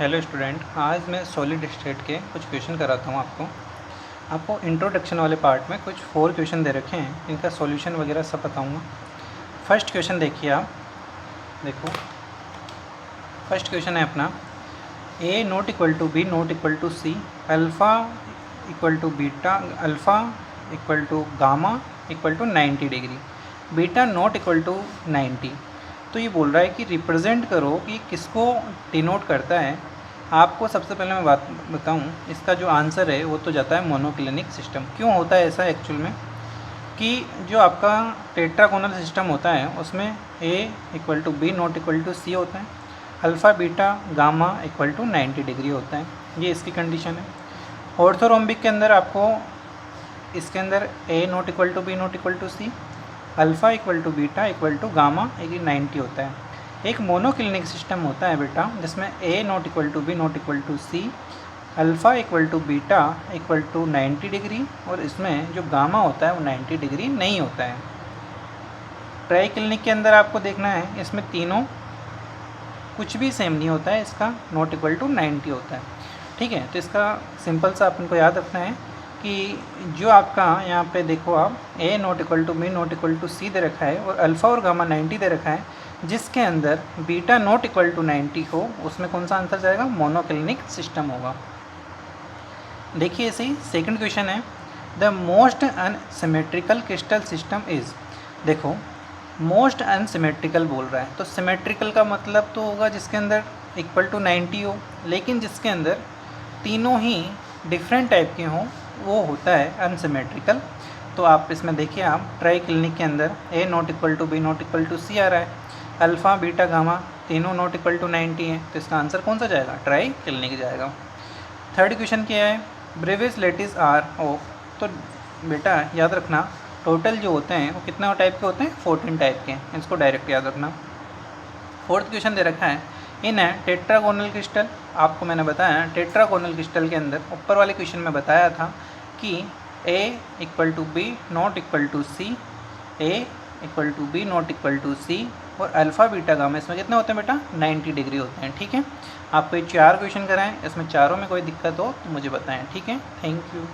Hello student, आज मैं solid state के कुछ क्वेश्चन कराता हूँ आपको इंट्रोडक्शन वाले पार्ट में कुछ 4 क्वेश्चन दे रखे हैं। इनका सॉल्यूशन वगैरह सब बताऊँगा। फर्स्ट क्वेश्चन देखिए आप, देखो फर्स्ट क्वेश्चन है अपना A not equal to B not equal to C, alpha equal to beta, alpha equal to gamma equal to 90 degree, beta not equal to 90। तो ये बोल रहा है कि रिप्रेजेंट करो कि किसको डिनोट करता है। आपको सबसे पहले मैं बात बताऊं, इसका जो आंसर है वो तो जाता है मोनोक्लिनिक सिस्टम। क्यों होता है ऐसा एक्चुअल में कि जो आपका टेट्रागोनल सिस्टम होता है उसमें A equal to B not equal to C होता है, alpha beta gamma equal to 90 degree होता है। ये इसकी कंडीशन है। ऑर्थोरोम्बिक के अंदर आपको इसके अंदर A not equal to B not equal to C, alpha equal to beta equal to gamma 90 होता है। एक मोनोक्लिनिक सिस्टम होता है बेटा जिसमें A not equal to B not equal to C, alpha equal to beta equal to 90 degree, और इसमें जो गामा होता है वो 90 डिग्री नहीं होता है। ट्राई क्लिनिक के अंदर आपको देखना है, इसमें तीनों कुछ भी सेम नहीं होता है, इसका नॉट इक्वल टू 90 होता है। ठीक है, तो इसका सिंपल सा अपन को याद रखना है कि जो आपका यहाँ पे देखो आप A not equal to B not equal to C दे रखा है और अल्फ़ा और गामा 90 दे रखा है, जिसके अंदर बीटा नॉट इक्वल टू 90 हो, उसमें कौन सा आंसर जाएगा? मोनोक्लिनिक सिस्टम होगा। देखिए ऐसे ही सेकंड क्वेश्चन है, the most unsymmetrical crystal system is. देखो मोस्ट अनसिमेट्रिकल बोल रहा है, तो सिमेट्रिकल का मतलब तो होगा जिसके अंदर इक्वल टू 90 हो, लेकिन जिसके अंदर तीनों ही डिफरेंट टाइप के हों वो होता है अनसिमेट्रिकल। तो आप इसमें देखिए, आप ट्राई क्लिनिक के अंदर A not equal to B not equal to C आ रहा है, अल्फ़ा बीटा गामा तीनों नॉट इक्वल टू 90 है, तो इसका आंसर कौन सा जाएगा? ट्राई क्लिनिक जाएगा। थर्ड क्वेश्चन क्या है, ब्रेवियस लेटिस आर ऑफ। तो बेटा याद रखना, टोटल जो होते हैं वो कितना टाइप के होते हैं? 14 टाइप के, इसको डायरेक्ट याद रखना। फोर्थ क्वेश्चन दे रखा है, इन है टेट्रागोनल क्रिस्टल। आपको मैंने बताया टेट्रागोनल क्रिस्टल के अंदर ऊपर वाले क्वेश्चन में बताया था कि A equal to B not equal to C, A equal to B not equal to C, और अल्फ़ा बीटा गामा इसमें कितने होते हैं बेटा? 90 डिग्री होते हैं। ठीक है, आपको ये 4 क्वेश्चन कराएं, इसमें चारों में कोई दिक्कत हो तो मुझे बताएं। ठीक है, थैंक यू।